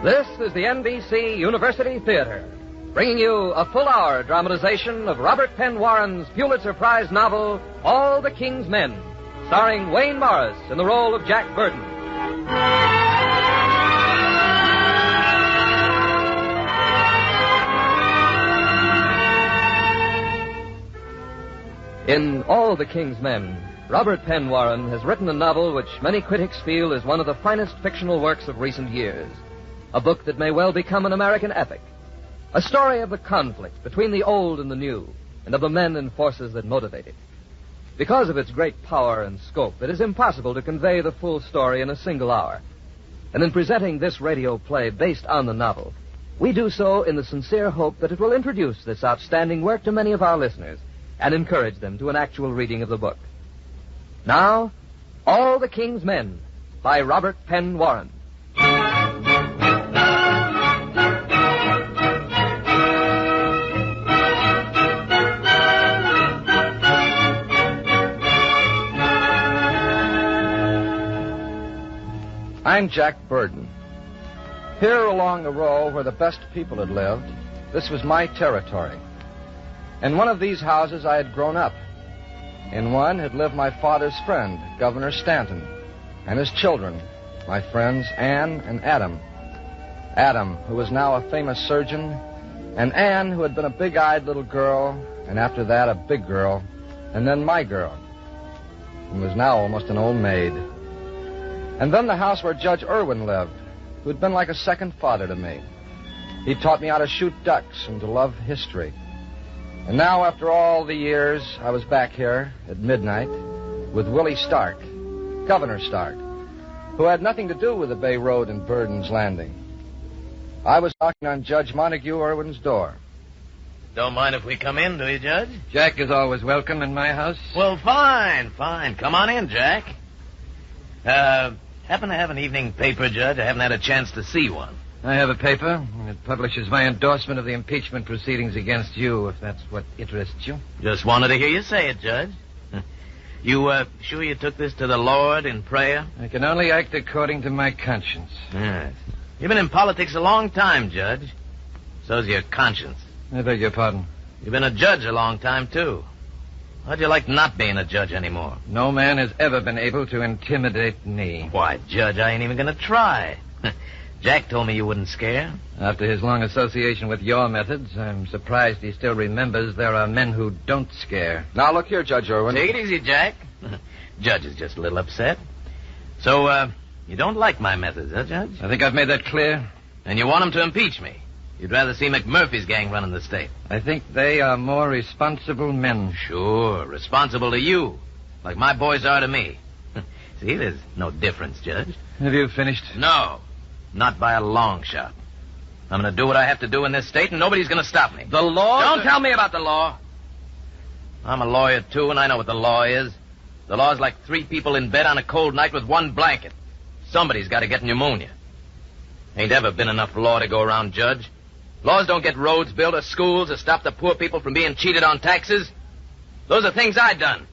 This is the NBC University Theater, bringing you a full-hour dramatization of Robert Penn Warren's Pulitzer Prize novel, All the King's Men, starring Wayne Morris in the role of Jack Burton. In All the King's Men, Robert Penn Warren has written a novel which many critics feel is one of the finest fictional works of recent years. A book that may well become an American epic. A story of the conflict between the old and the new, and of the men and forces that motivate it. Because of its great power and scope, it is impossible to convey the full story in a single hour. And in presenting this radio play based on the novel, we do so in the sincere hope that it will introduce this outstanding work to many of our listeners and encourage them to an actual reading of the book. Now, All the King's Men by Robert Penn Warren. I'm Jack Burton. Here along the row where the best people had lived, this was my territory. In one of these houses I had grown up. In one had lived my father's friend, Governor Stanton, and his children, my friends Anne and Adam. Adam, who was now a famous surgeon, and Anne, who had been a big-eyed little girl, and after that a big girl, and then my girl, and was now almost an old maid. And then the house where Judge Irwin lived, who had been like a second father to me. He taught me how to shoot ducks and to love history. And now, after all the years, I was back here at midnight with Willie Stark, Governor Stark, who had nothing to do with the Bay Road and Burden's Landing. I was knocking on Judge Montague Irwin's door. Don't mind if we come in, do you, Judge? Jack is always welcome in my house. Well, fine. Come on in, Jack. Happen to have an evening paper, Judge? I haven't had a chance to see one. I have a paper. It publishes my endorsement of the impeachment proceedings against you, if that's what interests you. Just wanted to hear you say it, Judge. You, sure you took this to the Lord in prayer? I can only act according to my conscience. Yes. You've been in politics a long time, Judge. So's your conscience. I beg your pardon. You've been a judge a long time, too. How'd you like not being a judge anymore? No man has ever been able to intimidate me. Why, Judge, I ain't even gonna try. Jack told me you wouldn't scare. After his long association with your methods, I'm surprised he still remembers there are men who don't scare. Now, look here, Judge Irwin. Take it easy, Jack. Judge is just a little upset. So, you don't like my methods, huh, Judge? I think I've made that clear. And you want him to impeach me. You'd rather see McMurphy's gang running the state. I think they are more responsible men. Sure, responsible to you, like my boys are to me. See, there's no difference, Judge. Have you finished? No, not by a long shot. I'm going to do what I have to do in this state, and nobody's going to stop me. The law? Don't tell me about the law. I'm a lawyer, too, and I know what the law is. The law's like three people in bed on a cold night with one blanket. Somebody's got to get pneumonia. Ain't ever been enough law to go around, Judge. Laws don't get roads built or schools or stop the poor people from being cheated on taxes. Those are things I done.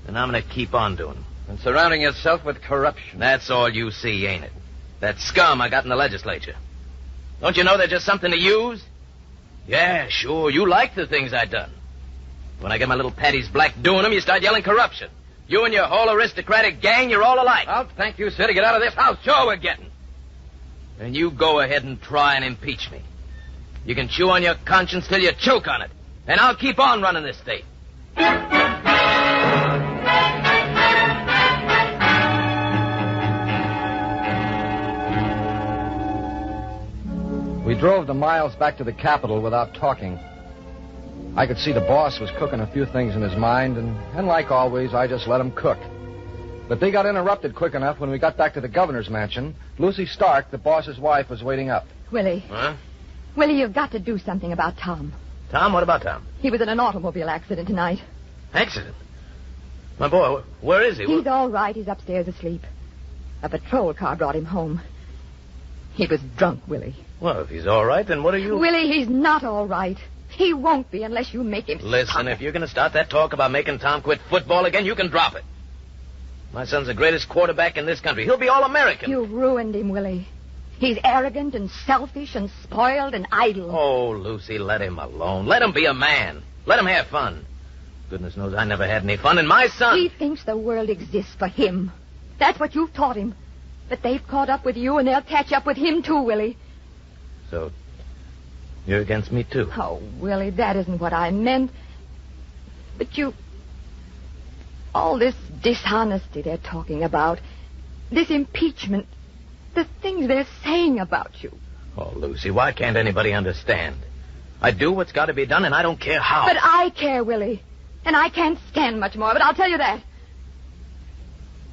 And I'm going to keep on doing them. And surrounding yourself with corruption. That's all you see, ain't it? That scum I got in the legislature. Don't you know they're just something to use? Yeah, sure, you like the things I done. When I get my little Patty's black doing them, you start yelling corruption. You and your whole aristocratic gang, you're all alike. Well, thank you, sir, to get out of this house. Sure we're getting. And you go ahead and try and impeach me. You can chew on your conscience till you choke on it. And I'll keep on running this state. We drove the miles back to the Capitol without talking. I could see the boss was cooking a few things in his mind, and like always, I just let him cook. But they got interrupted quick enough when we got back to the governor's mansion. Lucy Stark, the boss's wife, was waiting up. Willie. Huh? Willie, you've got to do something about Tom. Tom? What about Tom? He was in an automobile accident tonight. Accident? My boy, where is he? He's all right. He's upstairs asleep. A patrol car brought him home. He was drunk, Willie. Well, if he's all right, then what are you... Willie, he's not all right. He won't be unless you make him Listen, stop. if you're going to start that talk about making Tom quit football again, you can drop it. My son's the greatest quarterback in this country. He'll be All-American. You ruined him, Willie. He's arrogant and selfish and spoiled and idle. Oh, Lucy, let him alone. Let him be a man. Let him have fun. Goodness knows I never had any fun, and my son... He thinks the world exists for him. That's what you've taught him. But they've caught up with you, and they'll catch up with him, too, Willie. So, you're against me, too? Oh, Willie, that isn't what I meant. But you... All this dishonesty they're talking about, this impeachment, the things they're saying about you. Oh, Lucy, why can't anybody understand? I do what's got to be done, and I don't care how. But I care, Willie. And I can't stand much more, but I'll tell you that.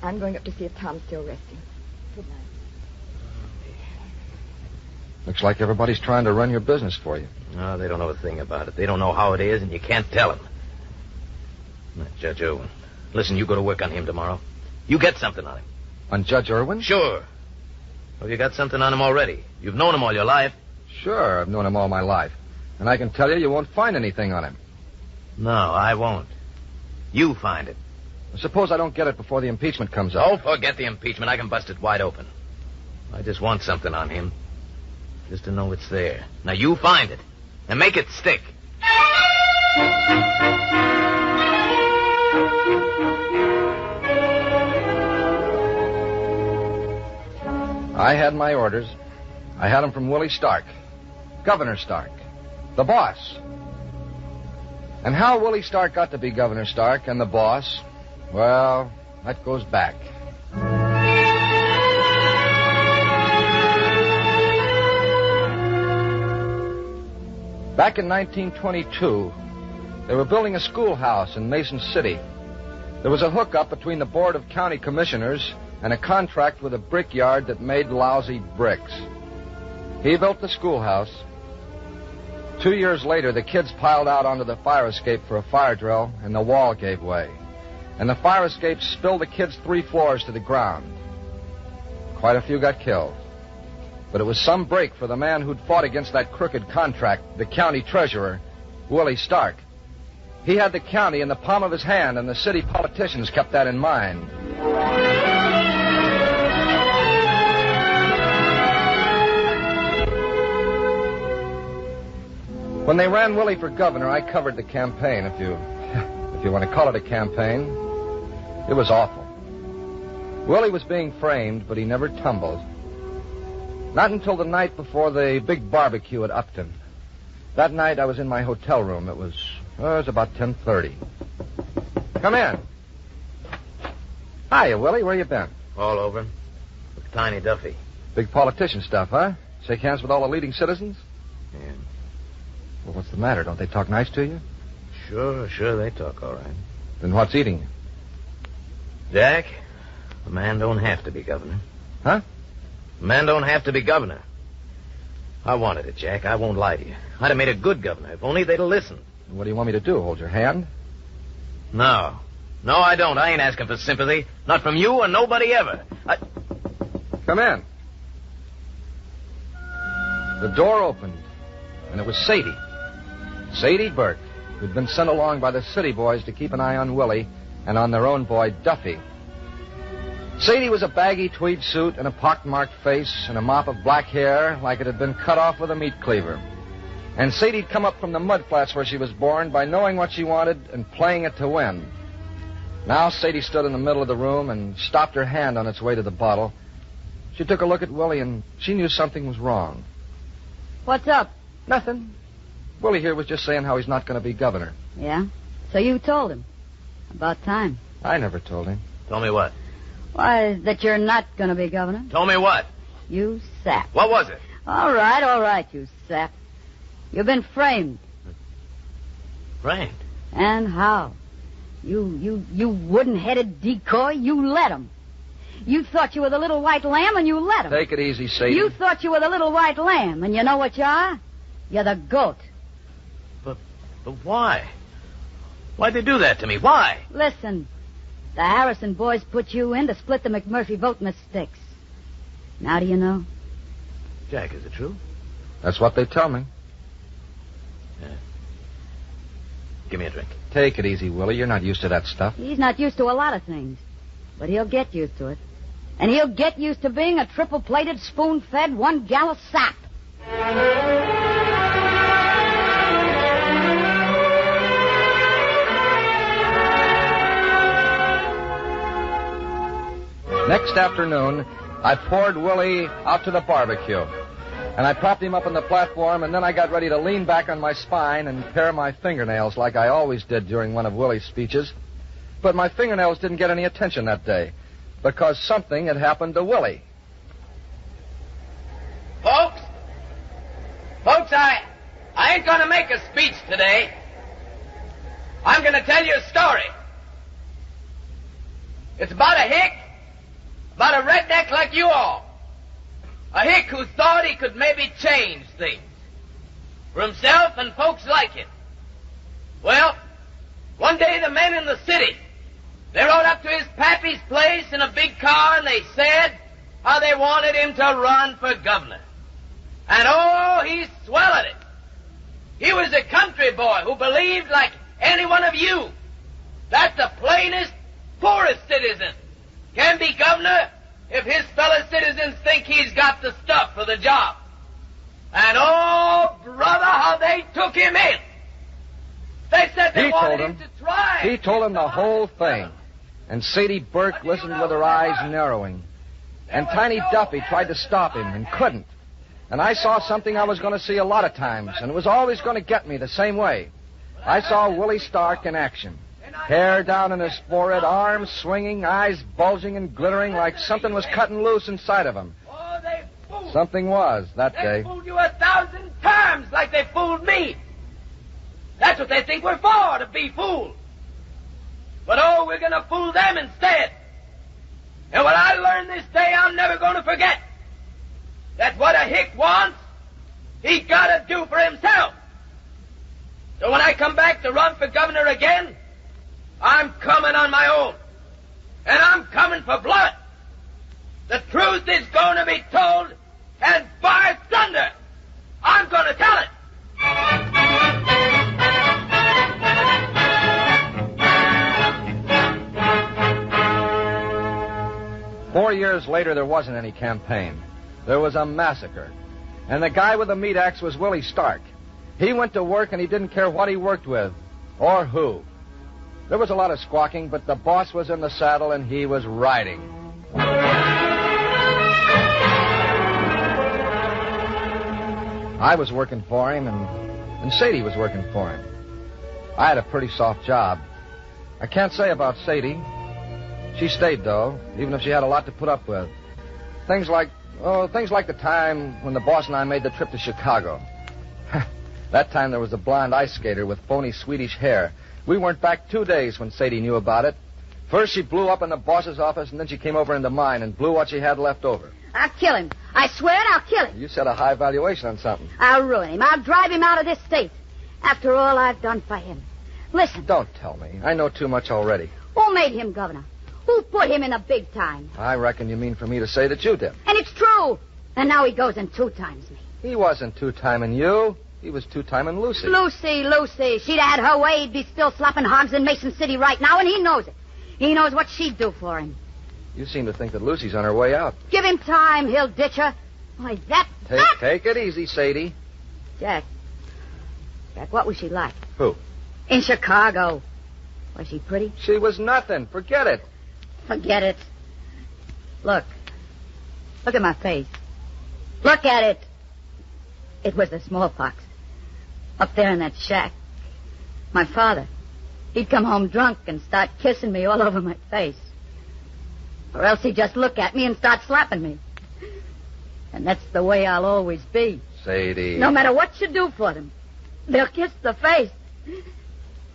I'm going up to see if Tom's still resting. Good night. Looks like everybody's trying to run your business for you. No, they don't know a thing about it. They don't know how it is, and you can't tell them. Now, Judge Irwin, listen, you go to work on him tomorrow. You get something on him. On Judge Irwin? Sure. Well, you got something on him already. You've known him all your life. Sure, I've known him all my life. And I can tell you won't find anything on him. No, I won't. You find it. Suppose I don't get it before the impeachment comes up. Oh, forget the impeachment. I can bust it wide open. I just want something on him. Just to know it's there. Now, you find it. And make it stick. I had my orders. I had them from Willie Stark. Governor Stark. The boss. And how Willie Stark got to be Governor Stark and the boss, well, that goes back. Back in 1922, they were building a schoolhouse in Mason City. There was a hookup between the Board of County Commissioners and a contract with a brickyard that made lousy bricks. He built the schoolhouse. 2 years later, the kids piled out onto the fire escape for a fire drill, and the wall gave way. And the fire escape spilled the kids 3 floors to the ground. Quite a few got killed. But it was some break for the man who'd fought against that crooked contract, the county treasurer, Willie Stark. He had the county in the palm of his hand, and the city politicians kept that in mind. When they ran Willie for governor, I covered the campaign, if you want to call it a campaign. It was awful. Willie was being framed, but he never tumbled. Not until the night before the big barbecue at Upton. That night I was in my hotel room. It was about 10:30. Come in. Hiya, Willie. Where you been? All over. With Tiny Duffy. Big politician stuff, huh? Shake hands with all the leading citizens? Yeah. Well, what's the matter? Don't they talk nice to you? Sure, they talk all right. Then what's eating you? Jack, a man don't have to be governor. Huh? A man don't have to be governor. I wanted it, Jack. I won't lie to you. I'd have made a good governor if only they'd have listened. What do you want me to do, hold your hand? No, I don't. I ain't asking for sympathy. Not from you or nobody ever. Come in. The door opened, and it was Sadie. Sadie Burke, who'd been sent along by the city boys to keep an eye on Willie and on their own boy, Duffy. Sadie was a baggy tweed suit and a pockmarked face and a mop of black hair like it had been cut off with a meat cleaver. And Sadie'd come up from the mud flats where she was born by knowing what she wanted and playing it to win. Now Sadie stood in the middle of the room and stopped her hand on its way to the bottle. She took a look at Willie and she knew something was wrong. What's up? Nothing. Willie here was just saying how he's not going to be governor. Yeah? So you told him. About time. I never told him. Told me what? Why, that you're not going to be governor. Told me what? You sap. What was it? All right, you sap. You've been framed. Framed? And how? You wooden-headed decoy, you let him. You thought you were the little white lamb, and you let him. Take it easy, Sadie. You thought you were the little white lamb, and you know what you are? You're the goat. But why? Why'd they do that to me? Why? Listen, the Harrison boys put you in to split the McMurphy vote in the sticks. Now do you know? Jack, is it true? That's what they tell me. Yeah. Give me a drink. Take it easy, Willie. You're not used to that stuff. He's not used to a lot of things, but he'll get used to it. And he'll get used to being a triple-plated, spoon-fed, one-gallon sap. Next afternoon, I poured Willie out to the barbecue. And I propped him up on the platform, and then I got ready to lean back on my spine and pare my fingernails like I always did during one of Willie's speeches. But my fingernails didn't get any attention that day because something had happened to Willie. Folks, I ain't going to make a speech today. I'm going to tell you a story. It's about a hick, about a redneck like you all. A hick who thought he could maybe change things for himself and folks like him. Well, one day the men in the city, they rode up to his pappy's place in a big car and they said how they wanted him to run for governor. And oh, he swelled it. He was a country boy who believed, like any one of you, that the plainest, poorest citizen can be governor if his fellow citizens think he's got the stuff for the job. And oh, brother, how they took him in. They said they wanted him to try. He told him the whole thing. And Sadie Burke listened with her eyes narrowing. And Tiny Duffy tried to stop him and couldn't. And I saw something I was going to see a lot of times, and it was always going to get me the same way. I saw Willie Stark in action. Hair down in his forehead, arms swinging, eyes bulging and glittering like something was cutting loose inside of him. Oh, they fooled. Something was that day. They fooled you 1,000 times like they fooled me. That's what they think we're for, to be fooled. But oh, we're going to fool them instead. And what I learned this day, I'm never going to forget. That what a hick wants, he got to do for himself. So when I come back to run for governor again, I'm coming on my own. And I'm coming for blood. The truth is going to be told, and by thunder, I'm going to tell it. 4 years later, there wasn't any campaign. There was a massacre. And the guy with the meat axe was Willie Stark. He went to work and he didn't care what he worked with or who. There was a lot of squawking, but the boss was in the saddle and he was riding. I was working for him and Sadie was working for him. I had a pretty soft job. I can't say about Sadie. She stayed, though, even if she had a lot to put up with. Things like the time when the boss and I made the trip to Chicago. That time there was a blonde ice skater with phony Swedish hair. We weren't back 2 days when Sadie knew about it. First she blew up in the boss's office, and then she came over into mine and blew what she had left over. I'll kill him. I swear it, I'll kill him. You set a high valuation on something. I'll ruin him. I'll drive him out of this state. After all I've done for him. Listen. Don't tell me. I know too much already. Who made him governor? Who put him in the big time? I reckon you mean for me to say that you did. And it's true. And now he goes and two-times me. He wasn't two-timing you. He was two-timing Lucy. Lucy. She'd had her way. He'd be still slopping hogs in Mason City right now, and he knows it. He knows what she'd do for him. You seem to think that Lucy's on her way out. Give him time. He'll ditch her. Why, Take it easy, Sadie. Jack, what was she like? Who? In Chicago. Was she pretty? She was nothing. Forget it. Forget it. Look at my face. Look at it. It was the smallpox. Up there in that shack. My father, he'd come home drunk and start kissing me all over my face. Or else he'd just look at me and start slapping me. And that's the way I'll always be. Sadie. No matter what you do for them, they'll kiss the face.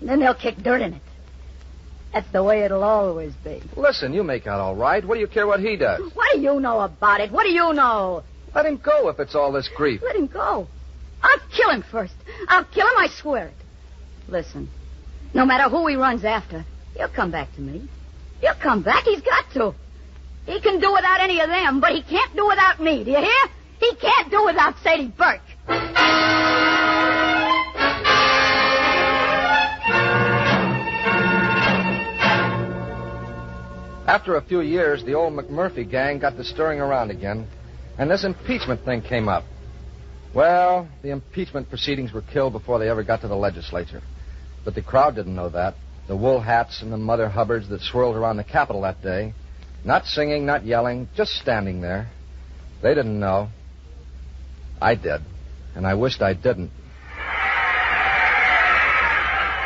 And then they'll kick dirt in it. That's the way it'll always be. Listen, you make out all right. What do you care what he does? What do you know about it? What do you know? Let him go if it's all this grief. Let him go. I'll kill him first. I'll kill him, I swear it. Listen, no matter who he runs after, he'll come back to me. He'll come back. He's got to. He can do without any of them, but he can't do without me. Do you hear? He can't do without Sadie Burke. After a few years, the old McMurphy gang got to stirring around again, and this impeachment thing came up. Well, the impeachment proceedings were killed before they ever got to the legislature. But the crowd didn't know that. The wool hats and the Mother Hubbards that swirled around the Capitol that day. Not singing, not yelling, just standing there. They didn't know. I did. And I wished I didn't.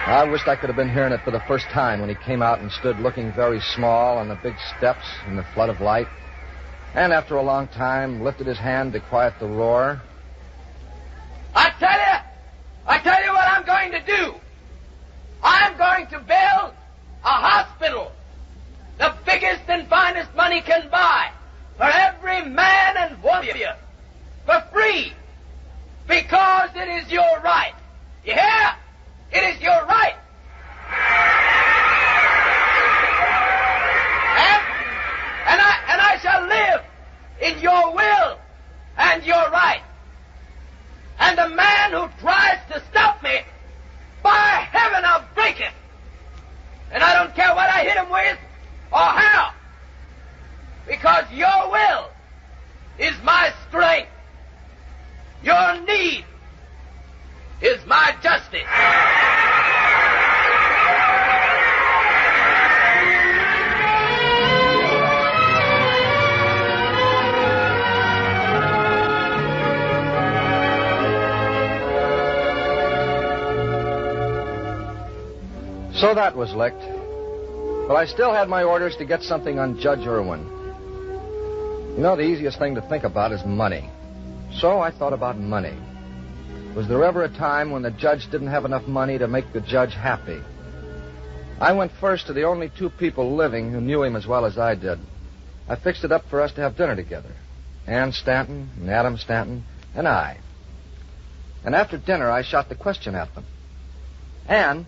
I wished I could have been hearing it for the first time when he came out and stood looking very small on the big steps in the flood of light. And after a long time, lifted his hand to quiet the roar. I tell you what I'm going to do. I'm going to build a hospital. The biggest and finest money can buy. For every man and woman. For free. Because it is your right. You hear? It is your right. And I shall live in your will and your right. And the man who tries to stop me, by heaven, I'll break him. And I don't care what I hit him with or how. Because your will is my strength. Your need is my justice. So that was licked. But I still had my orders to get something on Judge Irwin. You know, the easiest thing to think about is money. So I thought about money. Was there ever a time when the judge didn't have enough money to make the judge happy? I went first to the only two people living who knew him as well as I did. I fixed it up for us to have dinner together. Ann Stanton and Adam Stanton and I. And after dinner, I shot the question at them. Ann,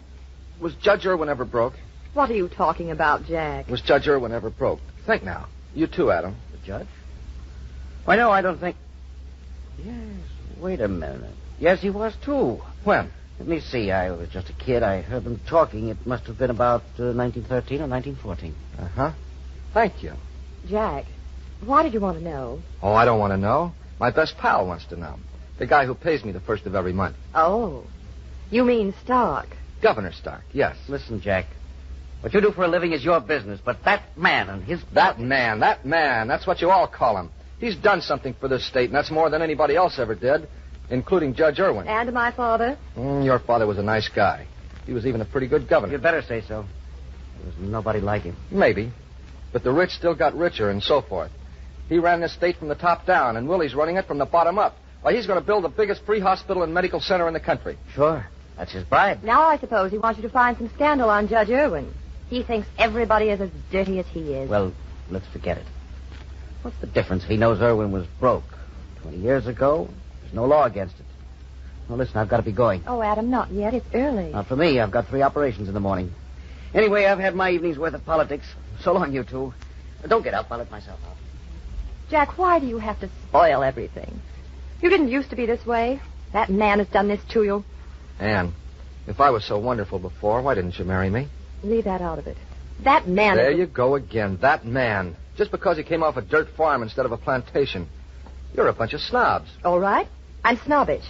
was Judge Irwin ever broke? What are you talking about, Jack? Was Judge Irwin ever broke? Think now. You too, Adam. The judge? Why, no, I don't think... Yes, wait a minute. Yes, he was, too. When? Let me see. I was just a kid. I heard them talking. It must have been about 1913 or 1914. Uh-huh. Thank you. Jack, why did you want to know? Oh, I don't want to know. My best pal wants to know. The guy who pays me the first of every month. Oh, you mean Stark. Governor Stark, yes. Listen, Jack. What you do for a living is your business, but that man and his... That man. That's what you all call him. He's done something for this state, and that's more than anybody else ever did, including Judge Irwin. And my father? Your father was a nice guy. He was even a pretty good governor. You better say so. There was nobody like him. Maybe. But the rich still got richer and so forth. He ran this state from the top down, and Willie's running it from the bottom up. Why, he's going to build the biggest free hospital and medical center in the country. Sure. That's his bribe. Now I suppose he wants you to find some scandal on Judge Irwin. He thinks everybody is as dirty as he is. Well, let's forget it. What's the difference if he knows Irwin was broke? 20 years ago, there's no law against it. Well, listen, I've got to be going. Oh, Adam, not yet. It's early. Not for me. I've got 3 operations in the morning. Anyway, I've had my evening's worth of politics. So long, you two. Don't get up. I'll let myself out. Jack, why do you have to spoil everything? You didn't used to be this way. That man has done this to you. Ann, if I was so wonderful before, why didn't you marry me? Leave that out of it. That man... There you go again. That man. Just because he came off a dirt farm instead of a plantation. You're a bunch of snobs. All right. I'm snobbish.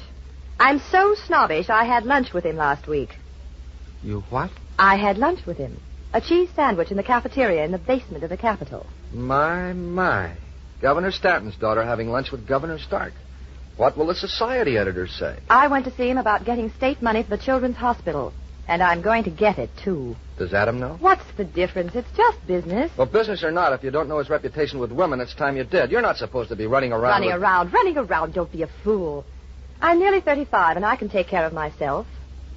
I'm so snobbish I had lunch with him last week. You what? I had lunch with him. A cheese sandwich in the cafeteria in the basement of the Capitol. My. Governor Stanton's daughter having lunch with Governor Stark. What will the society editors say? I went to see him about getting state money for the children's hospital. And I'm going to get it, too. Does Adam know? What's the difference? It's just business. Well, business or not, if you don't know his reputation with women, it's time you did. You're not supposed to be running around Running around. Don't be a fool. I'm nearly 35, and I can take care of myself.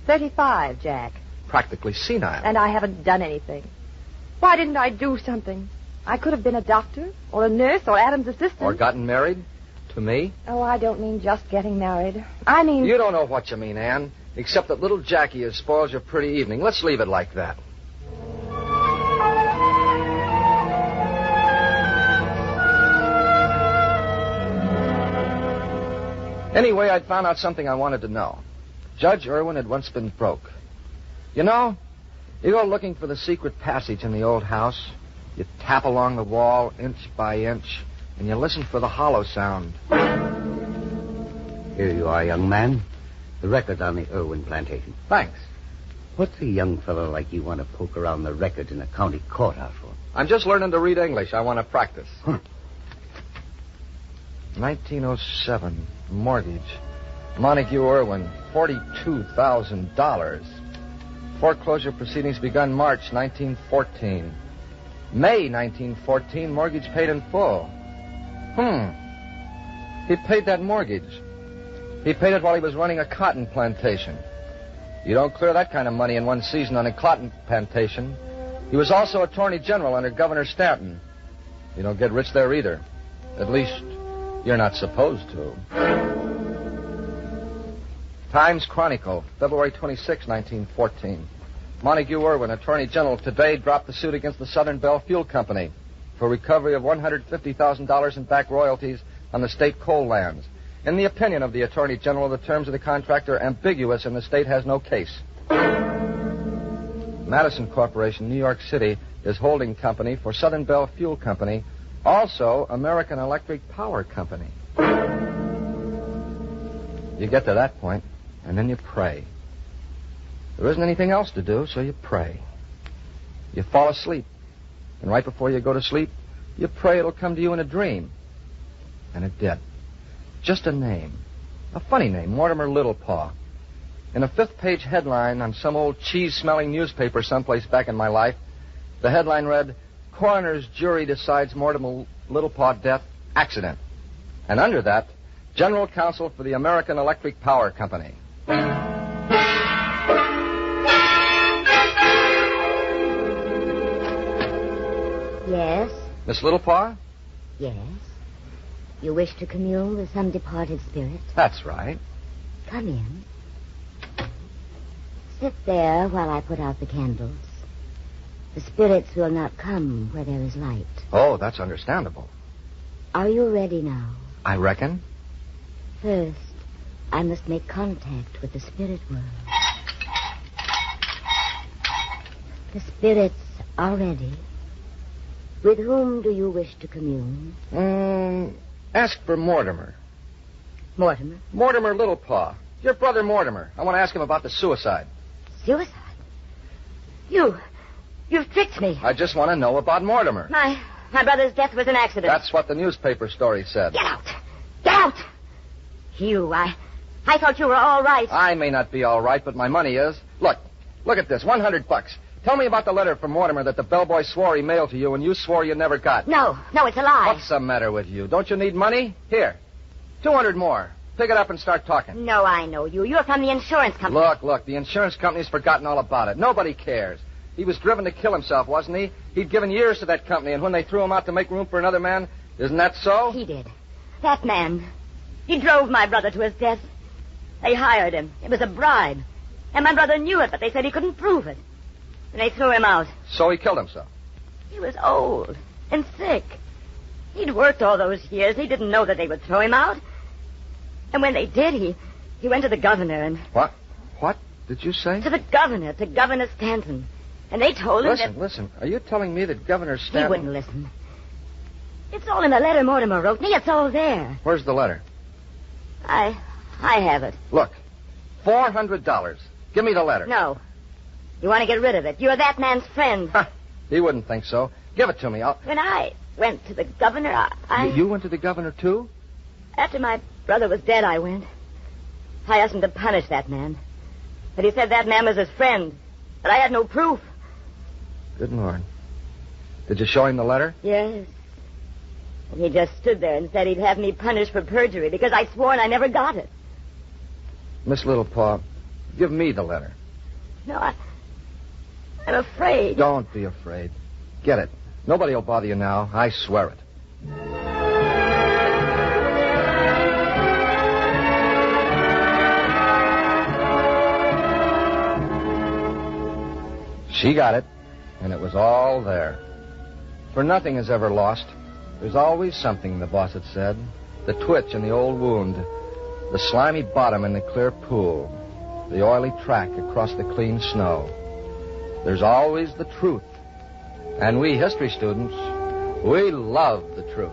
35, Jack. Practically senile. And I haven't done anything. Why didn't I do something? I could have been a doctor, or a nurse, or Adam's assistant. Or gotten married? To me? Oh, I don't mean just getting married. I mean... You don't know what you mean, Ann. Except that little Jackie has spoiled your pretty evening. Let's leave it like that. Anyway, I'd found out something I wanted to know. Judge Irwin had once been broke. You know, you go looking for the secret passage in the old house, You tap along the wall inch by inch, and you listen for the hollow sound. Here you are, young man. The records on the Irwin plantation. Thanks. What's a young fellow like you want to poke around the records in a county courthouse for? I'm just learning to read English. I want to practice. 1907, mortgage. Montague Irwin, $42,000. Foreclosure proceedings begun March 1914. May 1914, mortgage paid in full. He paid that mortgage. He paid it while he was running a cotton plantation. You don't clear that kind of money in one season on a cotton plantation. He was also Attorney General under Governor Stanton. You don't get rich there either. At least, you're not supposed to. Times Chronicle, February 26, 1914. Montague Irwin, Attorney General, today dropped the suit against the Southern Bell Fuel Company for recovery of $150,000 in back royalties on the state coal lands. In the opinion of the Attorney General, the terms of the contract are ambiguous and the state has no case. Madison Corporation, New York City, is holding company for Southern Bell Fuel Company, also American Electric Power Company. You get to that point, and then you pray. There isn't anything else to do, so you pray. You fall asleep, and right before you go to sleep, you pray it'll come to you in a dream. And it did. Just a name. A funny name, Mortimer Littlepaw. In a 5th-page headline on some old cheese-smelling newspaper someplace back in my life, the headline read, Coroner's Jury Decides Mortimer Littlepaw Death Accident. And under that, General Counsel for the American Electric Power Company. Yes? Miss Littlepaw? Yes. You wish to commune with some departed spirit? That's right. Come in. Sit there while I put out the candles. The spirits will not come where there is light. Oh, that's understandable. Are you ready now? I reckon. First, I must make contact with the spirit world. The spirits are ready. With whom do you wish to commune? Ask for Mortimer. Mortimer? Mortimer Littlepaw. Your brother Mortimer. I want to ask him about the suicide. Suicide? You've tricked me. I just want to know about Mortimer. My brother's death was an accident. That's what the newspaper story said. Get out! Get out! I thought you were all right. I may not be all right, but my money is. Look at this, $100. Tell me about the letter from Mortimer that the bellboy swore he mailed to you and you swore you never got. No, it's a lie. What's the matter with you? Don't you need money? Here, 200 more. Pick it up and start talking. No, I know you. You're from the insurance company. Look, the insurance company's forgotten all about it. Nobody cares. He was driven to kill himself, wasn't he? He'd given years to that company, and when they threw him out to make room for another man, isn't that so? He did. That man. He drove my brother to his death. They hired him. It was a bribe. And my brother knew it, but they said he couldn't prove it. And they threw him out. So he killed himself? He was old and sick. He'd worked all those years. He didn't know that they would throw him out. And when they did, he went to the governor and... What? What did you say? To the governor, to Governor Stanton. And they told him Listen. Are you telling me that Governor Stanton... He wouldn't listen. It's all in the letter Mortimer wrote me. It's all there. Where's the letter? I have it. Look, $400. Give me the letter. No. You want to get rid of it. You're that man's friend. He wouldn't think so. Give it to me. When I went to the governor, You went to the governor, too? After my brother was dead, I went. I asked him to punish that man. But he said that man was his friend. But I had no proof. Good Lord. Did you show him the letter? Yes. And he just stood there and said he'd have me punished for perjury because I'd sworn I never got it. Miss Littlepaw, give me the letter. No, I'm afraid. Don't be afraid. Get it. Nobody will bother you now. I swear it. She got it, and it was all there. For nothing is ever lost. There's always something, the boss had said. The twitch in the old wound. The slimy bottom in the clear pool. The oily track across the clean snow. There's always the truth And we history students, we love the truth.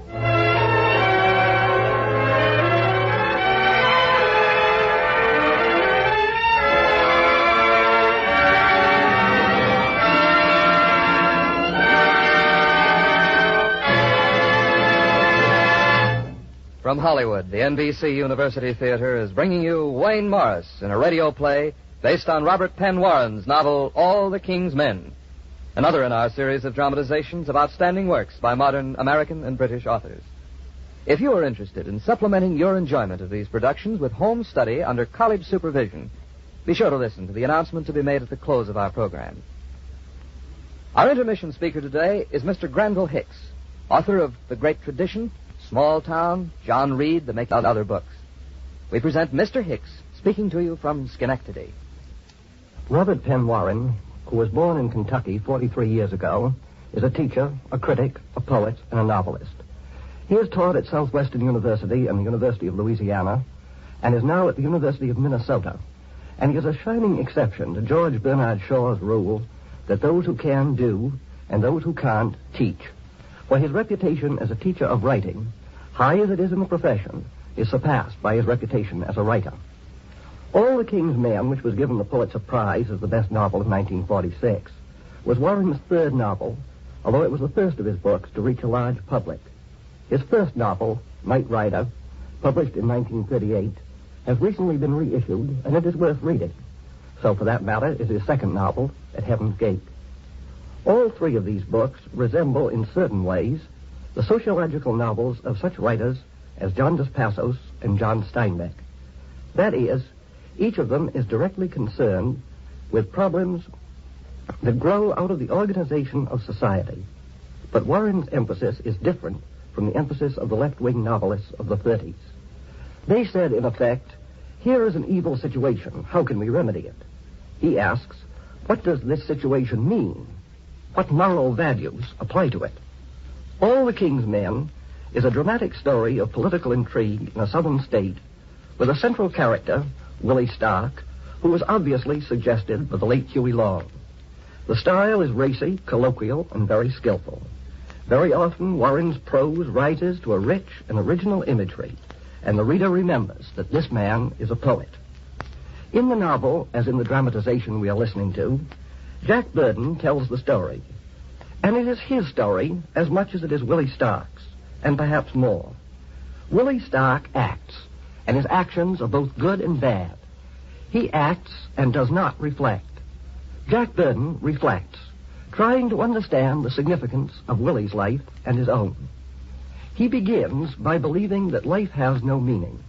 From Hollywood, the NBC University Theater is bringing you Wayne Morris in a radio play based on Robert Penn Warren's novel All the King's Men, another in our series of dramatizations of outstanding works by modern American and British authors. If you are interested in supplementing your enjoyment of these productions with home study under college supervision, be sure to listen to the announcement to be made at the close of our program. Our intermission speaker today is Mr. Granville Hicks, author of The Great Tradition, Small Town, John Reed, The Making of Other Books. We present Mr. Hicks speaking to you from Schenectady. Robert Penn Warren, who was born in Kentucky 43 years ago, is a teacher, a critic, a poet, and a novelist. He has taught at Southwestern University and the University of Louisiana, and is now at the University of Minnesota. And he is a shining exception to George Bernard Shaw's rule that those who can do, and those who can't teach. For his reputation as a teacher of writing, high as it is in the profession, is surpassed by his reputation as a writer. All the King's Men, which was given the Pulitzer Prize as the best novel of 1946, was Warren's third novel, although it was the first of his books to reach a large public. His first novel, Night Rider, published in 1938, has recently been reissued, and it is worth reading. So, for that matter, is his second novel, At Heaven's Gate. All three of these books resemble, in certain ways, the sociological novels of such writers as John Dos Passos and John Steinbeck. That is, each of them is directly concerned with problems that grow out of the organization of society. But Warren's emphasis is different from the emphasis of the left-wing novelists of the 30s. They said, in effect, here is an evil situation. How can we remedy it? He asks, what does this situation mean? What moral values apply to it? All the King's Men is a dramatic story of political intrigue in a southern state with a central character, Willie Stark, who was obviously suggested by the late Huey Long. The style is racy, colloquial, and very skillful. Very often, Warren's prose rises to a rich and original imagery, and the reader remembers that this man is a poet. In the novel, as in the dramatization we are listening to, Jack Burton tells the story. And it is his story as much as it is Willie Stark's, and perhaps more. Willie Stark acts, and his actions are both good and bad. He acts and does not reflect. Jack Burton reflects, trying to understand the significance of Willie's life and his own. He begins by believing that life has no meaning.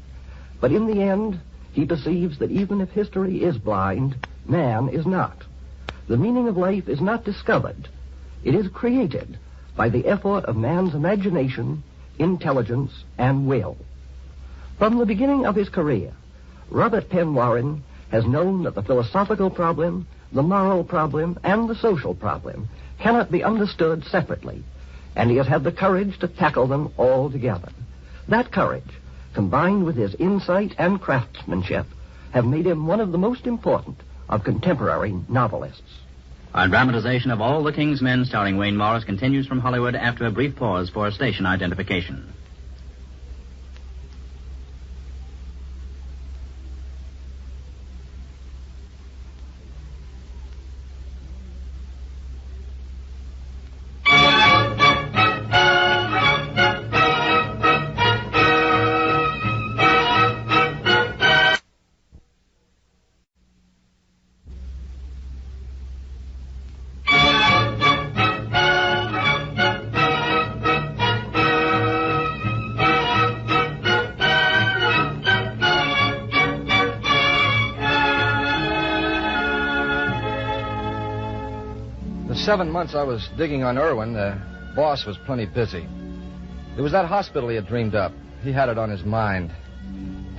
But in the end, he perceives that even if history is blind, man is not. The meaning of life is not discovered. It is created by the effort of man's imagination, intelligence, and will. From the beginning of his career, Robert Penn Warren has known that the philosophical problem, the moral problem, and the social problem cannot be understood separately, and he has had the courage to tackle them all together. That courage, combined with his insight and craftsmanship, have made him one of the most important of contemporary novelists. Our dramatization of All the King's Men starring Wayne Morris continues from Hollywood after a brief pause for station identification. The 7 months I was digging on Irwin, the boss was plenty busy. It was that hospital he had dreamed up. He had it on his mind.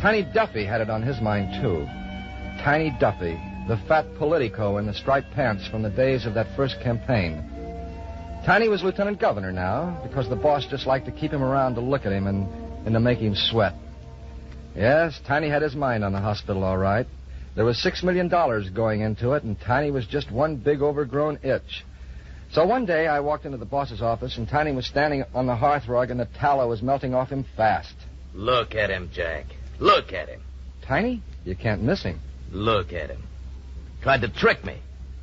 Tiny Duffy had it on his mind, too. Tiny Duffy, the fat politico in the striped pants from the days of that first campaign. Tiny was lieutenant governor now, because the boss just liked to keep him around to look at him and to make him sweat. Yes, Tiny had his mind on the hospital, all right. There was $6 million going into it, and Tiny was just one big overgrown itch. So one day I walked into the boss's office, and Tiny was standing on the hearth rug, and the tallow was melting off him fast. Look at him, Jack. Look at him. Tiny? You can't miss him. Look at him. Tried to trick me.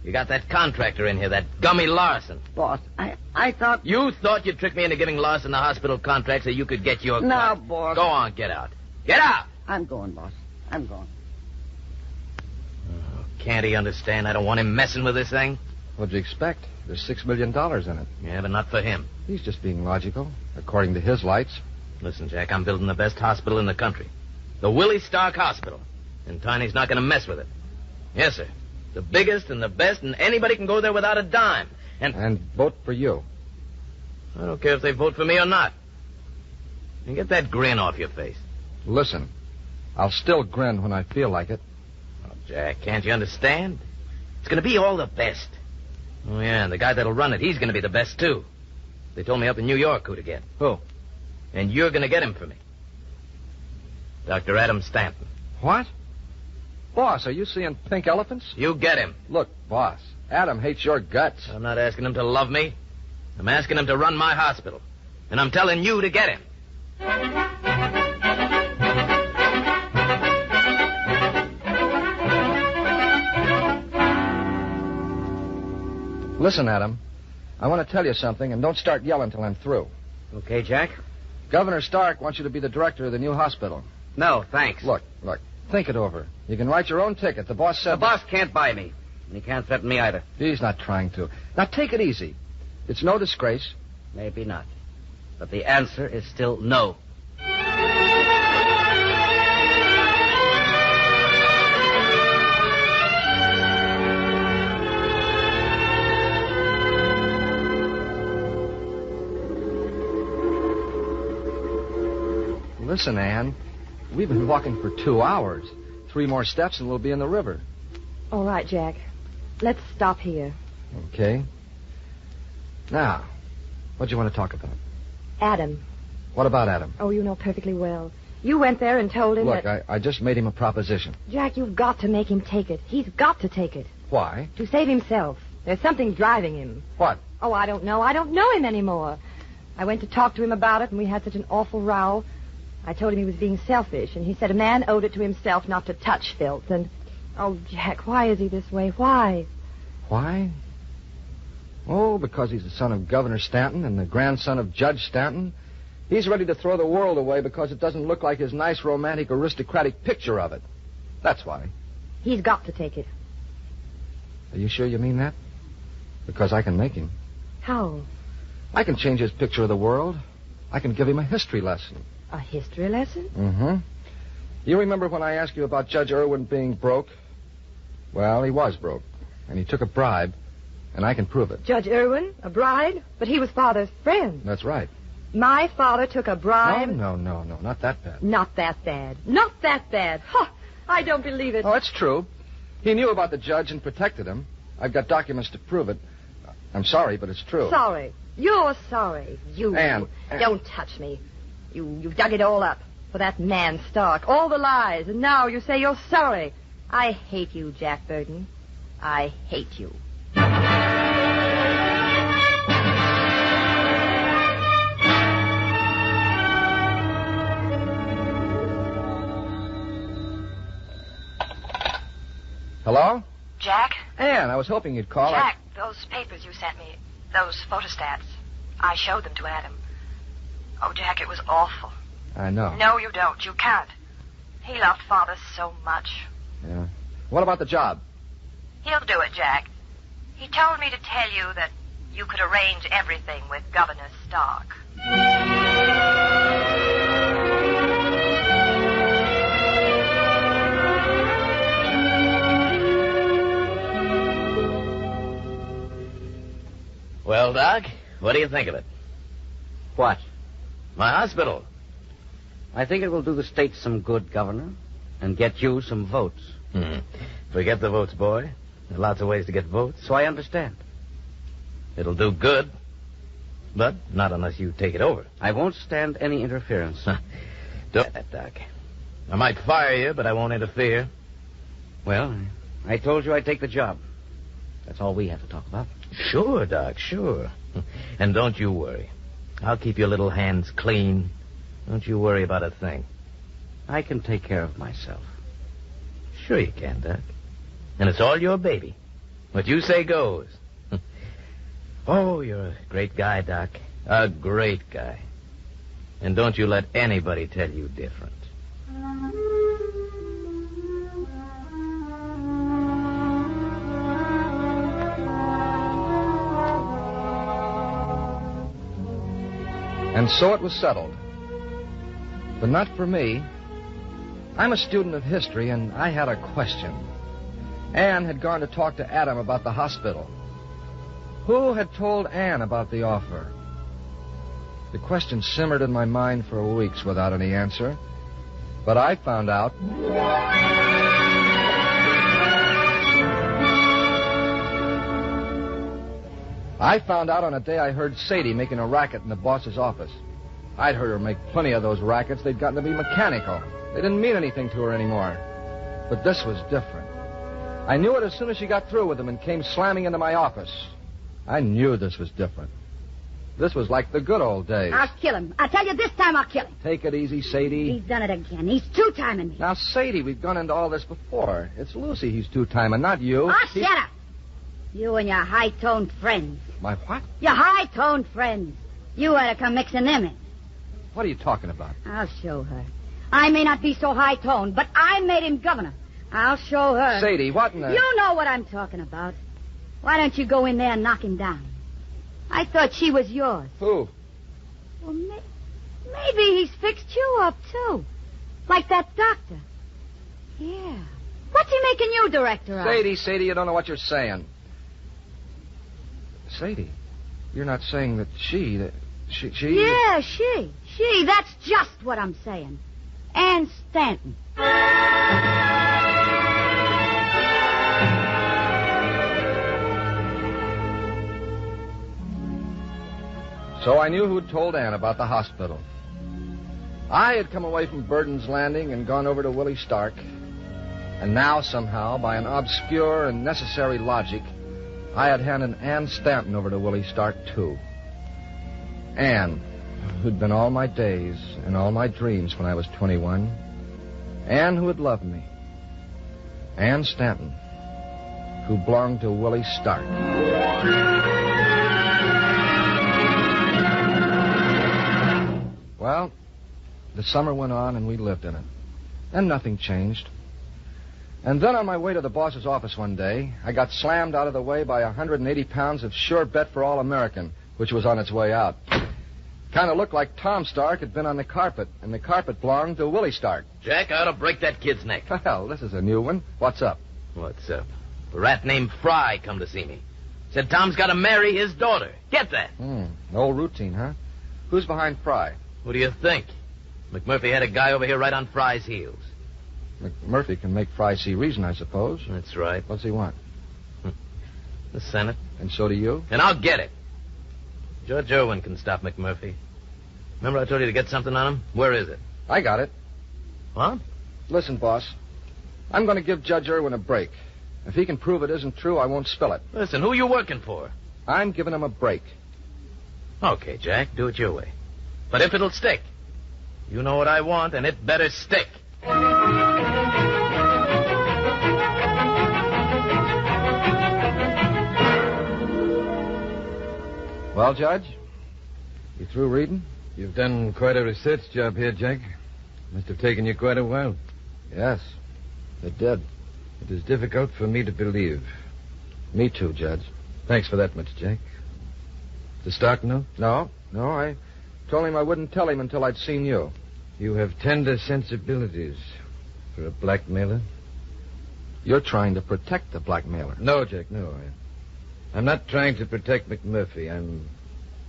You got that contractor in here, that Gummy Larson. Boss, I thought... You thought you'd trick me into giving Larson the hospital contract so you could get your No, cut. boss. Go on, get out. Get out! I'm going, boss. I'm going. Oh, can't he understand I don't want him messing with this thing? What'd you expect? There's $6 million in it. Yeah, but not for him. He's just being logical, according to his lights. Listen, Jack, I'm building the best hospital in the country. The Willie Stark Hospital. And Tiny's not going to mess with it. Yes, sir. The biggest and the best, and anybody can go there without a dime. And vote for you. I don't care if they vote for me or not. And get that grin off your face. Listen, I'll still grin when I feel like it. Oh, Jack, can't you understand? It's going to be all the best. Oh, yeah, and the guy that'll run it, he's going to be the best, too. They told me up in New York who to get. Who? And you're going to get him for me. Dr. Adam Stanton. What? Boss, are you seeing pink elephants? You get him. Look, boss, Adam hates your guts. I'm not asking him to love me. I'm asking him to run my hospital. And I'm telling you to get him. Listen, Adam, I want to tell you something, and don't start yelling till I'm through. Okay, Jack? Governor Stark wants you to be the director of the new hospital. No, thanks. Look, think it over. You can write your own ticket. The boss said... The boss can't buy me. And he can't threaten me either. He's not trying to. Now, take it easy. It's no disgrace. Maybe not. But the answer is still no. Listen, Anne, we've been walking for 2 hours. 3 more steps and we'll be in the river. All right, Jack. Let's stop here. Okay. Now, what do you want to talk about? Adam. What about Adam? Oh, you know perfectly well. You went there and told him Look, that... I just made him a proposition. Jack, you've got to make him take it. He's got to take it. Why? To save himself. There's something driving him. What? Oh, I don't know. I don't know him anymore. I went to talk to him about it, and we had such an awful row. I told him he was being selfish, and he said a man owed it to himself not to touch filth, and... Oh, Jack, why is he this way? Why? Why? Oh, because he's the son of Governor Stanton and the grandson of Judge Stanton. He's ready to throw the world away because it doesn't look like his nice, romantic, aristocratic picture of it. That's why. He's got to take it. Are you sure you mean that? Because I can make him. How? I can change his picture of the world. I can give him a history lesson. A history lesson? Mm-hmm. You remember when I asked you about Judge Irwin being broke? Well, he was broke. And he took a bribe, and I can prove it. Judge Irwin? A bride? But he was Father's friend. That's right. My father took a bribe? No, not that bad. Not that bad. Not that bad. Ha! I don't believe it. Oh, it's true. He knew about the judge and protected him. I've got documents to prove it. I'm sorry, but it's true. Sorry. You're sorry. You. Anne. Don't touch me. You've dug it all up for that man Stark. All the lies. And now you say you're sorry. I hate you, Jack Burton. I hate you. Hello? Jack? Anne, I was hoping you'd call. Jack, those papers you sent me, those photostats, I showed them to Adam. Oh, Jack, it was awful. I know. No, you don't. You can't. He loved Father so much. Yeah. What about the job? He'll do it, Jack. He told me to tell you that you could arrange everything with Governor Stark. Well, Doc, what do you think of it? What? My hospital. I think it will do the state some good, Governor, and get you some votes. Forget the votes, boy. There are lots of ways to get votes. So I understand. It'll do good, but not unless you take it over. I won't stand any interference. Don't do that, Doc. I might fire you, but I won't interfere. Well, I told you I'd take the job. That's all we have to talk about. Sure, Doc, sure. And don't you worry. I'll keep your little hands clean. Don't you worry about a thing. I can take care of myself. Sure you can, Doc. And it's all your baby. What you say goes. Oh, you're a great guy, Doc. A great guy. And don't you let anybody tell you different. And so it was settled. But not for me. I'm a student of history, and I had a question. Anne had gone to talk to Adam about the hospital. Who had told Anne about the offer? The question simmered in my mind for weeks without any answer. But I found out. I found out on a day I heard Sadie making a racket in the boss's office. I'd heard her make plenty of those rackets. They'd gotten to be mechanical. They didn't mean anything to her anymore. But this was different. I knew it as soon as she got through with them and came slamming into my office. I knew this was different. This was like the good old days. I'll kill him. I tell you, this time I'll kill him. Take it easy, Sadie. He's done it again. He's two-timing me. Now, Sadie, we've gone into all this before. It's Lucy he's two-timing, not you. Oh, shut up. You and your high-toned friends. My what? Your high-toned friends. You ought to come mixing them in. What are you talking about? I'll show her. I may not be so high-toned, but I made him governor. I'll show her. Sadie, what in the... You know what I'm talking about. Why don't you go in there and knock him down? I thought she was yours. Who? Well, maybe he's fixed you up, too. Like that doctor. Yeah. What's he making you director of? Sadie, you don't know what you're saying. Sadie, you're not saying that she... Yeah, she. That's just what I'm saying. Ann Stanton. So I knew who'd told Ann about the hospital. I had come away from Burden's Landing and gone over to Willie Stark. And now, somehow, by an obscure and necessary logic, I had handed Ann Stanton over to Willie Stark, too. Ann, who'd been all my days and all my dreams when I was 21. Ann, who had loved me. Ann Stanton, who belonged to Willie Stark. Well, the summer went on and we lived in it. And nothing changed. And then on my way to the boss's office one day, I got slammed out of the way by 180 pounds of Sure Bet for All American, which was on its way out. Kind of looked like Tom Stark had been on the carpet, and the carpet belonged to Willie Stark. Jack, I ought to break that kid's neck. Well, this is a new one. What's up? What's up? A rat named Fry come to see me. Said Tom's got to marry his daughter. Get that? Old routine, huh? Who's behind Fry? What do you think? McMurphy had a guy over here right on Fry's heels. McMurphy can make Fry see reason, I suppose. That's right. What's he want? The Senate. And so do you? And I'll get it. Judge Irwin can stop McMurphy. Remember I told you to get something on him? Where is it? I got it. What? Listen, boss. I'm going to give Judge Irwin a break. If he can prove it isn't true, I won't spill it. Listen, who are you working for? I'm giving him a break. Okay, Jack, do it your way. But if it'll stick, you know what I want, and it better stick. Well, Judge? You through reading? You've done quite a research job here, Jack. Must have taken you quite a while. Yes, it did. It is difficult for me to believe. Me too, Judge. Thanks for that much, Jack. Does Stark know? No, I told him I wouldn't tell him until I'd seen you. You have tender sensibilities for a blackmailer. You're trying to protect the blackmailer. No, Jack, no. I'm not trying to protect McMurphy.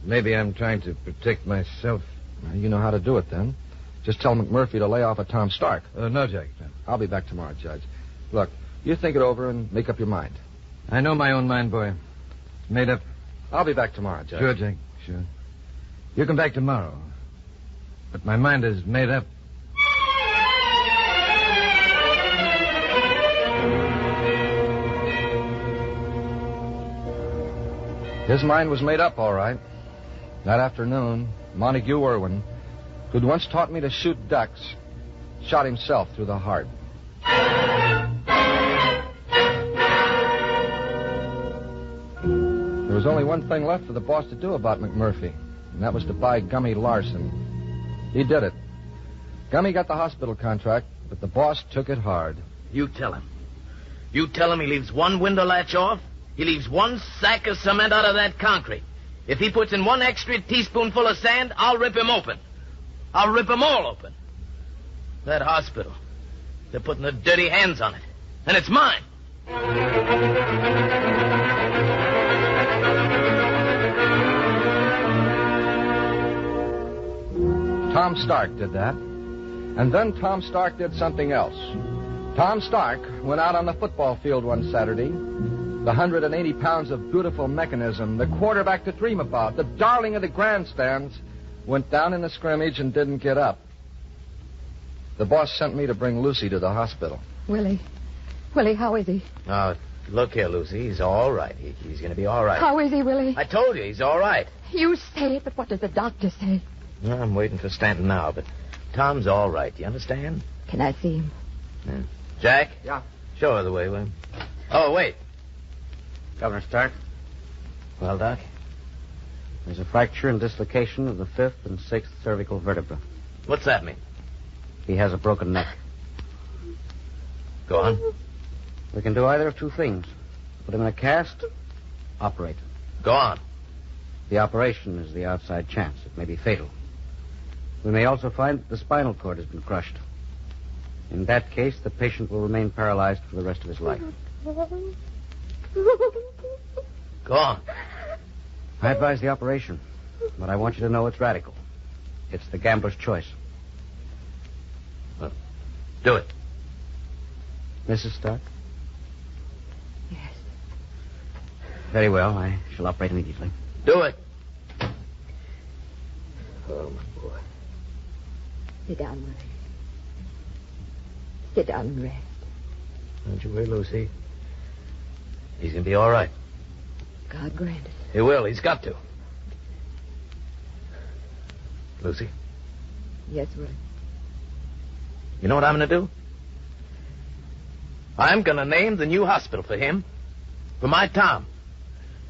Maybe I'm trying to protect myself. Well, you know how to do it, then. Just tell McMurphy to lay off of Tom Stark. No, Jack, no. I'll be back tomorrow, Judge. Look, you think it over and make up your mind. I know my own mind, boy. Made up. I'll be back tomorrow, Judge. Sure, Jack, sure. You come back tomorrow. But my mind is made up. His mind was made up, all right. That afternoon, Montague Irwin, who'd once taught me to shoot ducks, shot himself through the heart. There was only one thing left for the boss to do about McMurphy, and that was to buy Gummy Larson. He did it. Gummy got the hospital contract, but the boss took it hard. You tell him. You tell him he leaves one window latch off, he leaves one sack of cement out of that concrete. If he puts in one extra teaspoonful of sand, I'll rip him open. I'll rip them all open. That hospital, they're putting their dirty hands on it, and it's mine. Tom Stark did that. And then Tom Stark did something else. Tom Stark went out on the football field one Saturday. The 180 pounds of beautiful mechanism, the quarterback to dream about, the darling of the grandstands, went down in the scrimmage and didn't get up. The boss sent me to bring Lucy to the hospital. Willie, how is he? Look here, Lucy. He's all right. He's going to be all right. How is he, Willie? I told you, he's all right. You say it, but what does the doctor say? Well, I'm waiting for Stanton now, but Tom's all right. You understand? Can I see him? Yeah. Jack? Yeah? Show her the way, will you? Oh, wait. Governor Stark, Well, Doc? there's a fracture and dislocation of the 5th and 6th cervical vertebra. What's that mean? He has a broken neck. Go on. We can do either of two things. Put him in a cast, operate. Go on. The operation is the outside chance. It may be fatal. We may also find that the spinal cord has been crushed. In that case, the patient will remain paralyzed for the rest of his life. Go on. I advise the operation, but I want you to know it's radical. It's the gambler's choice. Well, do it. Mrs. Stark? Yes. Very well. I shall operate immediately. Do it. Oh, my boy. Sit down, Willie. Sit down and rest. Don't you worry, Lucy. He's going to be all right. God grant it. He will. He's got to. Lucy, Yes, Willie. you know what I'm going to do? I'm going to name the new hospital for him. For my Tom.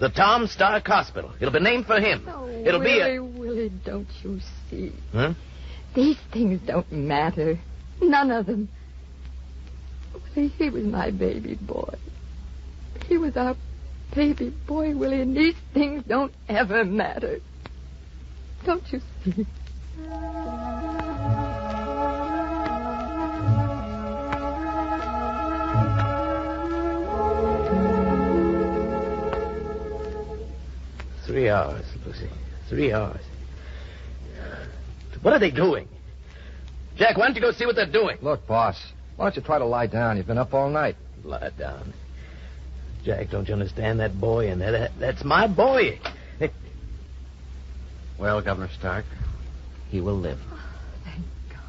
The Tom Stark Hospital. It'll be named for him. Oh, It'll Willie, be Willie, don't you see? Huh? These things don't matter. None of them. Willie, he was my baby boy. He was our baby boy, Willie, and these things don't ever matter. Don't you see? Three hours, Lucy. 3 hours. What are they doing? Jack, why don't you go see what they're doing? Look, boss, why don't you try to lie down? You've been up all night. Lie down. Jack, don't you understand that boy in there? That's my boy. Well, Governor Stark, he will live. Oh, thank God.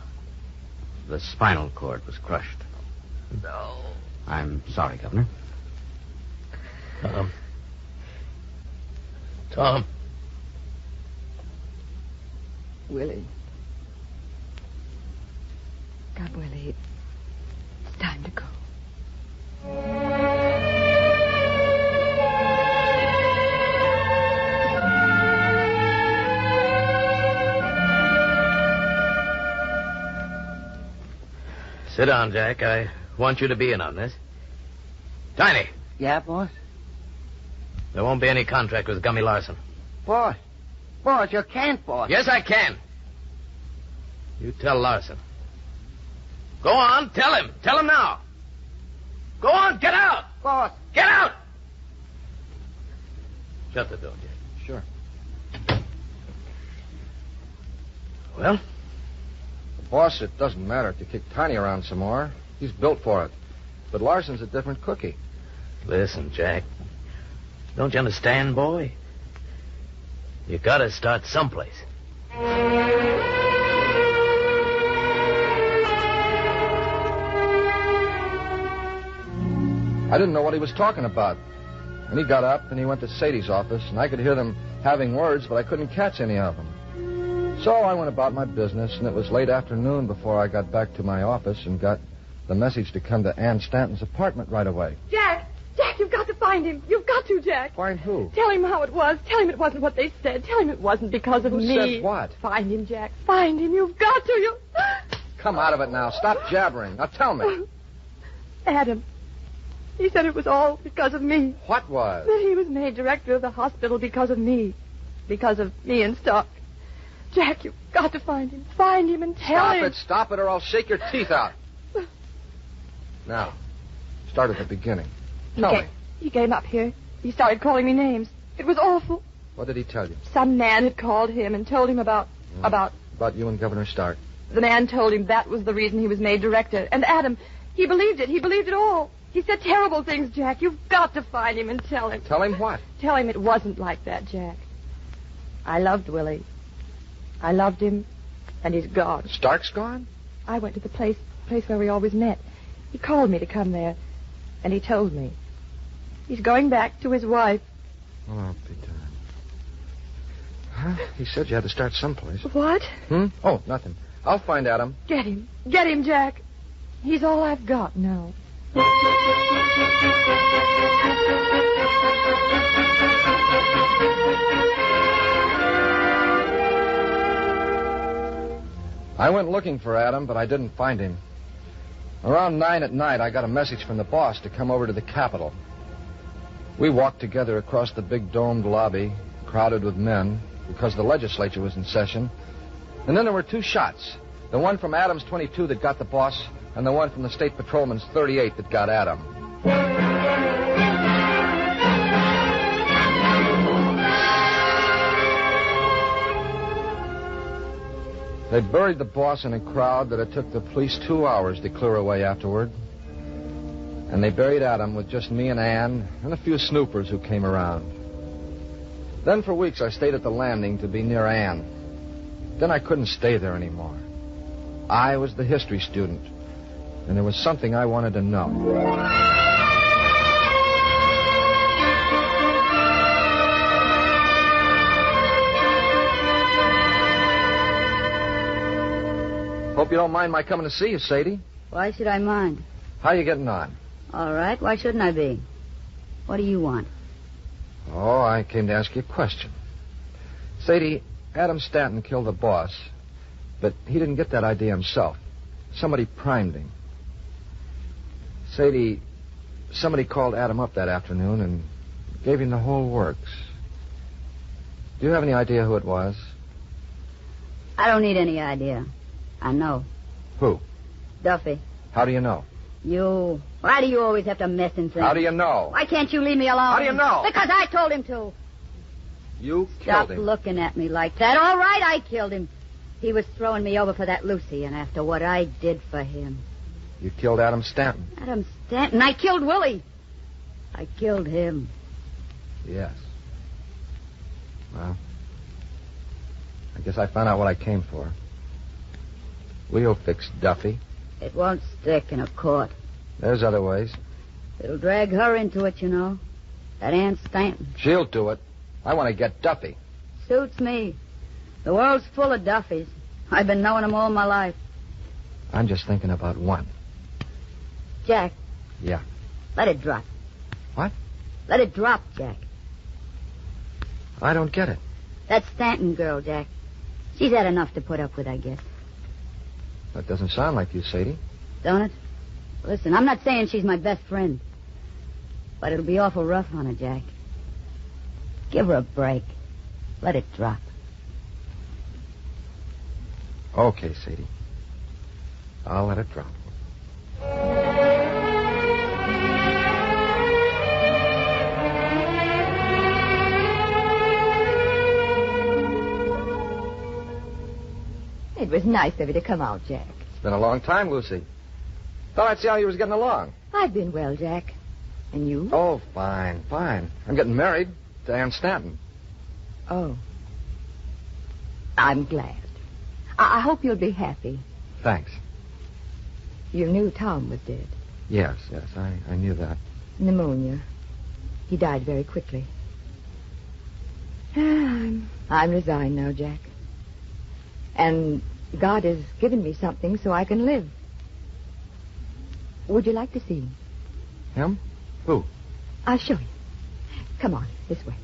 The spinal cord was crushed. No. I'm sorry, Governor. Tom. Willie. God, Willie, it's time to go. Sit down, Jack. I want you to be in on this. Tiny, Yeah, boss? there won't be any contract with Gummy Larson. Boss, you can't, boss. Yes, I can. You tell Larson. Go on, tell him. Tell him now. Go on, get out. Boss. Get out. Shut the door, Jack. Sure. Well? Boss, it doesn't matter to kick Tiny around some more. He's built for it. But Larson's a different cookie. Listen, Jack. Don't you understand, boy? You gotta start someplace. I didn't know what he was talking about. And he got up and he went to Sadie's office, and I could hear them having words, but I couldn't catch any of them. So I went about my business, and it was late afternoon before I got back to my office and got the message to come to Ann Stanton's apartment right away. Jack, you've got to find him. You've got to, Jack. Find who? Tell him how it was. Tell him it wasn't what they said. Tell him it wasn't because of me. Who said what? Find him, Jack. Find him. You've got to. You. Come out of it now. Stop jabbering. Now tell me. Adam. He said it was all because of me. What was? That he was made director of the hospital because of me. Because of me and Stock. Jack, you've got to find him. Find him and tell him. Stop it, or I'll shake your teeth out. Now, start at the beginning. Tell me. He came up here. He started calling me names. It was awful. What did he tell you? Some man had called him and told him about... About you and Governor Stark. The man told him that was the reason he was made director. And Adam, he believed it. He believed it all. He said terrible things, Jack. You've got to find him and tell him. Tell him what? Tell him it wasn't like that, Jack. I loved Willie. I loved him, and he's gone. Stark's gone? I went to the place where we always met. He called me to come there, and he told me. He's going back to his wife. Oh, I'll be darned. Huh? He said you had to start someplace. What? Oh, nothing. I'll find Adam. Get him. Get him, Jack. He's all I've got now. I went looking for Adam, but I didn't find him. Around 9 at night, I got a message from the boss to come over to the Capitol. We walked together across the big domed lobby, crowded with men, because the legislature was in session. And then there were two shots. The one from Adam's 22 that got the boss, and the one from the state patrolman's 38 that got Adam. They buried the boss in a crowd that it took the police 2 hours to clear away afterward. And they buried Adam with just me and Ann and a few snoopers who came around. Then for weeks I stayed at the landing to be near Ann. Then I couldn't stay there anymore. I was the history student, and there was something I wanted to know. Hope you don't mind my coming to see you, Sadie. Why should I mind? How you getting on? All right. Why shouldn't I be? What do you want? Oh, I came to ask you a question. Sadie, Adam Stanton killed the boss, but he didn't get that idea himself. Somebody primed him. Sadie, somebody called Adam up that afternoon and gave him the whole works. Do you have any idea who it was? I don't need any idea. I know. Who? Duffy. How do you know? You. Why do you always have to mess in things? How do you know? Why can't you leave me alone? How do you know? Because I told him to. You Stop killed him. looking at me like that. All right, I killed him. He was throwing me over for that Lucy, and after what I did for him. You killed Adam Stanton. Adam Stanton? I killed Willie. I killed him. Yes. Well, I guess I found out what I came for. We'll fix Duffy. It won't stick in a court. There's other ways. It'll drag her into it, you know. That Ann Stanton. She'll do it. I want to get Duffy. Suits me. The world's full of Duffys. I've been knowing them all my life. I'm just thinking about one. Jack. Yeah. Let it drop. What? Let it drop, Jack. I don't get it. That Stanton girl, Jack. She's had enough to put up with, I guess. That doesn't sound like you, Sadie. Don't it? Listen, I'm not saying she's my best friend. But it'll be awful rough on her, Jack. Give her a break. Let it drop. Okay, Sadie. I'll let it drop. It was nice of you to come out, Jack. It's been a long time, Lucy. Thought I'd see how you was getting along. I've been well, Jack. And you? Oh, fine. I'm getting married to Ann Stanton. Oh. I'm glad. I hope you'll be happy. Thanks. You knew Tom was dead. Yes, I knew that. Pneumonia. He died very quickly. I'm resigned now, Jack. And God has given me something so I can live. Would you like to see him? Him? Who? I'll show you. Come on, this way.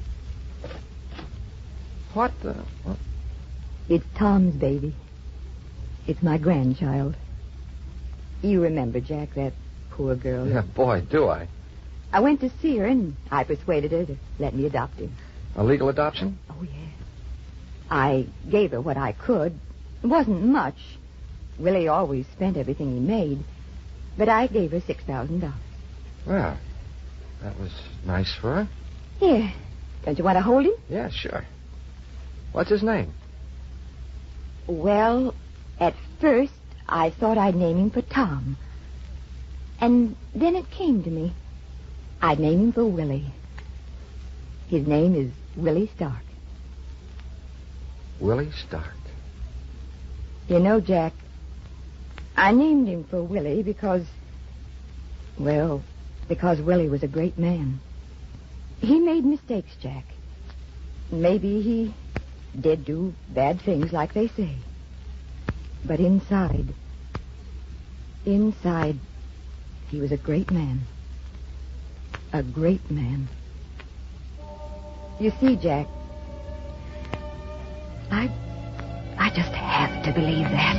What the... What? It's Tom's baby. It's my grandchild. You remember, Jack, that poor girl? Yeah, boy, do I. I went to see her, and I persuaded her to let me adopt him. A legal adoption? Oh, yeah. I gave her what I could. It wasn't much. Willie always spent everything he made. But I gave her $6,000. Well, that was nice for her. Here. Don't you want to hold him? Yeah, sure. What's his name? Well, at first, I thought I'd name him for Tom. And then it came to me. I'd name him for Willie. His name is Willie Stark. Willie Stark. You know, Jack, I named him for Willie because Willie was a great man. He made mistakes, Jack. Maybe he did do bad things like they say. But inside, he was a great man. A great man. You see, Jack, I just have to believe that.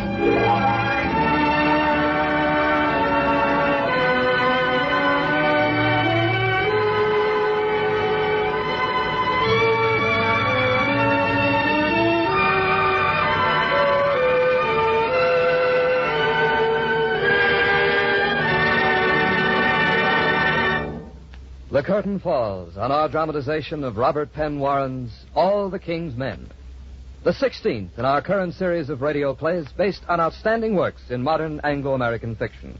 The curtain falls on our dramatization of Robert Penn Warren's All the King's Men, the 16th in our current series of radio plays based on outstanding works in modern Anglo-American fiction.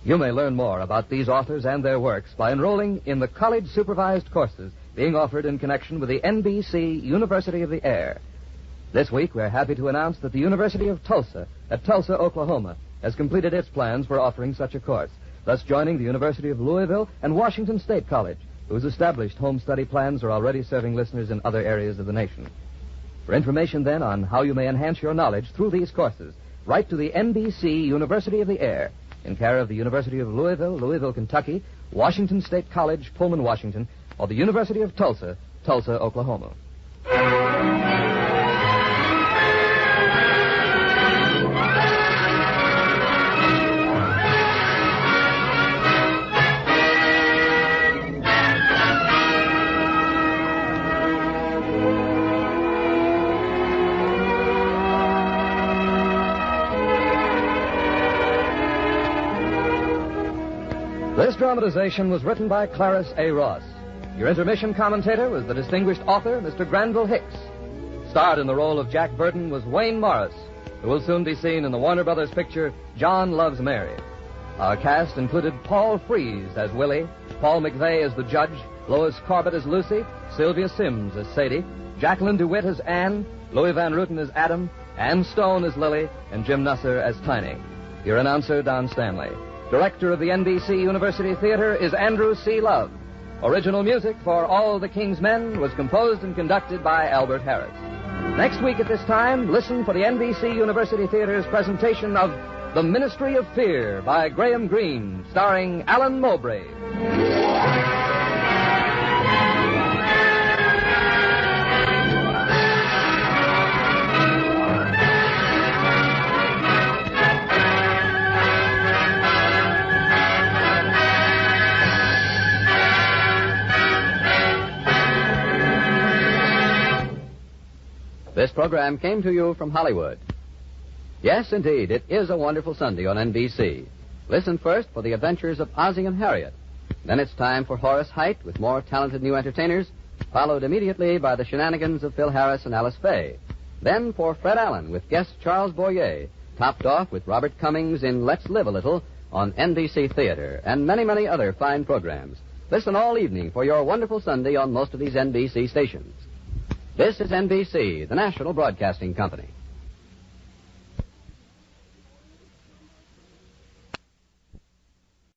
You may learn more about these authors and their works by enrolling in the college-supervised courses being offered in connection with the NBC University of the Air. This week, we're happy to announce that the University of Tulsa at Tulsa, Oklahoma, has completed its plans for offering such a course, thus joining the University of Louisville and Washington State College, whose established home study plans are already serving listeners in other areas of the nation. For information, then, on how you may enhance your knowledge through these courses, write to the NBC University of the Air, in care of the University of Louisville, Kentucky, Washington State College, Pullman, Washington, or the University of Tulsa, Tulsa, Oklahoma. This dramatization was written by Clarence A. Ross. Your intermission commentator was the distinguished author, Mr. Granville Hicks. Starred in the role of Jack Burton was Wayne Morris, who will soon be seen in the Warner Brothers picture John Loves Mary. Our cast included Paul Frees as Willie, Paul McVeigh as the judge, Lois Corbett as Lucy, Sylvia Sims as Sadie, Jacqueline DeWitt as Anne, Louis Van Ruten as Adam, Ann Stone as Lily, and Jim Nusser as Tiny. Your announcer, Don Stanley. Director of the NBC University Theater is Andrew C. Love. Original music for All the King's Men was composed and conducted by Albert Harris. Next week at this time, listen for the NBC University Theater's presentation of The Ministry of Fear by Graham Greene, starring Alan Mowbray. This program came to you from Hollywood. Yes, indeed, it is a wonderful Sunday on NBC. Listen first for the adventures of Ozzie and Harriet. Then it's time for Horace Heidt with more talented new entertainers, followed immediately by the shenanigans of Phil Harris and Alice Faye. Then for Fred Allen with guest Charles Boyer, topped off with Robert Cummings in Let's Live a Little on NBC Theater, and many, many other fine programs. Listen all evening for your wonderful Sunday on most of these NBC stations. This is NBC, the national broadcasting company.